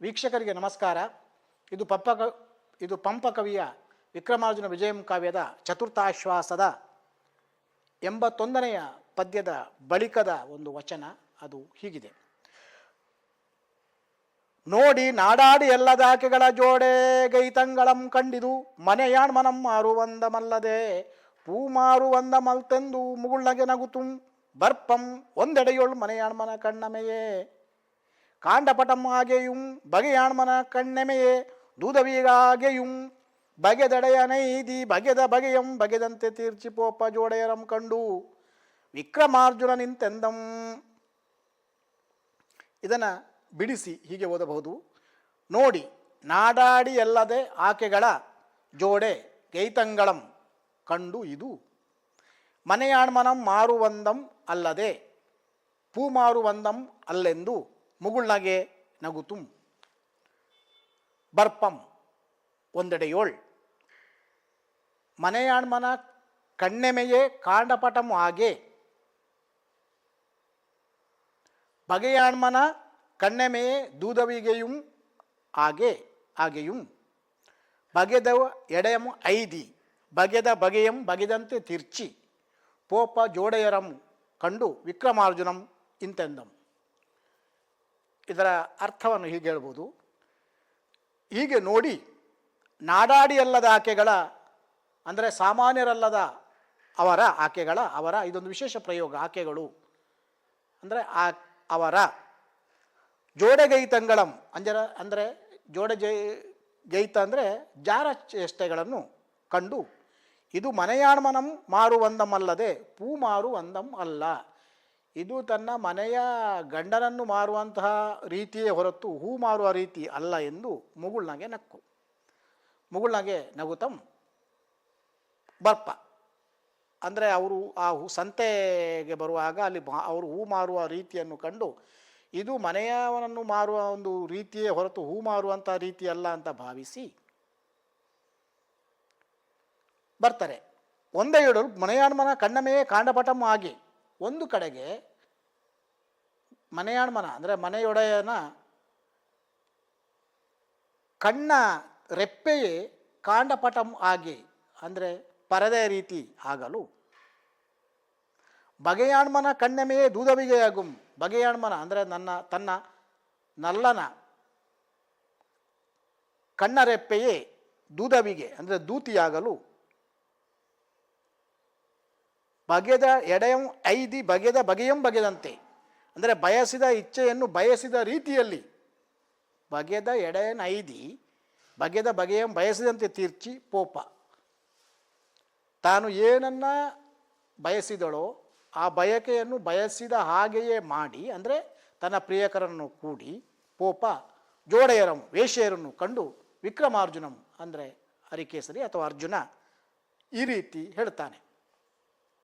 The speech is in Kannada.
ವೀಕ್ಷಕರಿಗೆ ನಮಸ್ಕಾರ. ಇದು ಪಂಪ ಕವಿಯ ವಿಕ್ರಮಾರ್ಜುನ ವಿಜಯಂ ಕಾವ್ಯದ ಚತುರ್ಥಾಶ್ವಾಸದ 81ನೆಯ ಪದ್ಯದ ಬಳಿಕದ ಒಂದು ವಚನ. ಅದು ಹೀಗಿದೆ: ನೋಡಿ ನಾಡಾಡಿ ಎಲ್ಲದಾಕೆಗಳ ಜೋಡೆ ಗೈತಂಗಳಂ ಕಂಡಿದು ಮನೆಯಾಣ್ ಮನಂ ಮಾರುವಂದಮಲ್ಲದೆ ಪೂಮಾರುವಂದ ಮಲ್ತೆಂದು ಮುಗುಳ್ನಗೆ ನಗುತುಂ ಬರ್ಪಂ ಒಂದೆಡೆಯೊಳ್ ಮನೆಯಾಣ್ಮನ ಕಣ್ಣಮೆಯೇ ಕಾಂಡಪಟಂ ಆಗೆಯುಂ ಬಗೆಯಾಣ್ಮನ ಕಣ್ಣೆಮೆಯೇ ದೂದವೀಗಾಗೆಯುಂ ಬಗೆದೆಡೆಯನೈದಿ ಬಗೆದ ಬಗೆಯಂ ಬಗೆದಂತೆ ತೀರ್ಚಿಪೋಪ ಜೋಡೆಯರಂ ಕಂಡು ವಿಕ್ರಮಾರ್ಜುನ ನಿಂತೆಂದಂ. ಇದನ್ನು ಬಿಡಿಸಿ ಹೀಗೆ ಓದಬಹುದು: ನೋಡಿ ನಾಡಾಡಿ ಎಲ್ಲದೆ ಆಕೆಗಳ ಜೋಡೆ ಗೈತಂಗಳಂ ಕಂಡು ಇದು ಮನೆಯಾಣ್ಮನಂ ಮಾರುವಂದಂ ಅಲ್ಲದೆ ಪೂಮಾರುವಂದಂ ಅಲ್ಲೆಂದು ಮುಗುಳ್ನಗೆ ನಗುತುಂ ಬರ್ಪಂ ಒಂದೆಡೆಯೋಳ್ ಮನೆಯಾಣ್ಮನ ಕಣ್ಣೆಮೆಯೇ ಕಾಂಡಪಟಂ ಆಗೆ ಬಗೆಯಾಣ್ಮನ ಕಣ್ಣೆಮೆಯೇ ದೂದವಿಗೆಯುಂ ಆಗೆಯುಂ ಬಗೆದ ಎಡೆಯಂ ಐದಿ ಬಗೆದ ಬಗೆಯಂ ಬಗೆದಂತೆ ತಿರ್ಚಿ ಪೋಪ ಜೋಡೆಯರಂ ಕಂಡು ವಿಕ್ರಮಾರ್ಜುನಂ ಇಂತೆಂದಂ. ಇದರ ಅರ್ಥವನ್ನು ಹೀಗೆ ಹೇಳ್ಬೋದು: ಹೀಗೆ ನೋಡಿ ನಾಡಾಡಿ ಅಲ್ಲದ ಆಕೆಗಳ ಅಂದರೆ ಸಾಮಾನ್ಯರಲ್ಲದ ಅವರ ಇದೊಂದು ವಿಶೇಷ ಪ್ರಯೋಗ. ಆಕೆಗಳು ಅಂದರೆ ಅವರ ಜೋಡೆಗೈತಂಗಳಂ ಅಂದರೆ ಗೈತ ಅಂದರೆ ಜಾರ ಚೇಷ್ಟೆಗಳನ್ನು ಕಂಡು ಇದು ಮನೆಯಾಣ್ಮನಂ ಮಾರುವಂದಮಲ್ಲದೆ ಪೂ ಮಾರುವಂದಂ ಅಲ್ಲ. ಇದು ತನ್ನ ಮನೆಯ ಗಂಡನನ್ನು ಮಾರುವಂತಹ ರೀತಿಯೇ ಹೊರತು ಹೂ ಮಾರುವ ರೀತಿ ಅಲ್ಲ ಎಂದು ಮುಗುಳ್ನಗೆ ನಗುತಂ ಬರ್ಪ ಅಂದರೆ ಅವರು ಆ ಸಂತೆಗೆ ಬರುವಾಗ ಅಲ್ಲಿ ಅವರು ಹೂ ಮಾರುವ ರೀತಿಯನ್ನು ಕಂಡು ಇದು ಮನೆಯವನನ್ನು ಮಾರುವ ಒಂದು ರೀತಿಯೇ ಹೊರತು ಹೂ ಮಾರುವಂಥ ರೀತಿ ಅಲ್ಲ ಅಂತ ಭಾವಿಸಿ ಬರ್ತಾರೆ. ಒಂದೇ ಏಳು ಮನೆಯಾಣ್ಮನ ಕಣ್ಣಮೆಯೇ ಕಾಂಡಪಟಂ ಆಗಿ, ಒಂದು ಕಡೆಗೆ ಮನೆಯಾಣ್ಮನ ಅಂದರೆ ಮನೆಯೊಡೆಯನ ಕಣ್ಣ ರೆಪ್ಪೆಯೇ ಕಾಂಡಪಟಂ ಆಗಿ ಅಂದರೆ ಪರದೆಯ ರೀತಿ ಆಗಲು ಬಗೆಯಾಣ್ಮನ ಕಣ್ಣೆಮೆಯೇ ದೂದವಿಗೆಯಾಗುಂ ಬಗೆಯಾಣ್ಮನ ಅಂದರೆ ತನ್ನ ನಲ್ಲನ ಕಣ್ಣರೆಪ್ಪೆಯೇ ದೂದವಿಗೆ ಅಂದರೆ ದೂತಿಯಾಗಲು ಬಗೆದ ಎಡೆಯಂ ಐದಿ ಬಗೆದ ಬಗೆಯಂ ಬಗೆದಂತೆ ಅಂದರೆ ಬಯಸಿದ ಇಚ್ಛೆಯನ್ನು ಬಯಸಿದ ರೀತಿಯಲ್ಲಿ ಬಗೆದ ಎಡೆಯನ್ ಐದಿ ಬಗೆದ ಬಗೆಯಂ ಬಯಸಿದಂತೆ ತೀರ್ಚಿ ಪೋಪ ತಾನು ಏನನ್ನ ಬಯಸಿದಳೋ ಆ ಬಯಕೆಯನ್ನು ಬಯಸಿದ ಹಾಗೆಯೇ ಮಾಡಿ ಅಂದರೆ ತನ್ನ ಪ್ರಿಯಕರನ್ನು ಕೂಡಿ ಪೋಪ ಜೋಡೆಯರಂ ವೇಶ್ಯೆಯರನ್ನು ಕಂಡು ವಿಕ್ರಮಾರ್ಜುನಂ ಅಂದರೆ ಹರಿಕೇಸರಿ ಅಥವಾ ಅರ್ಜುನ ಈ ರೀತಿ ಹೇಳ್ತಾನೆ.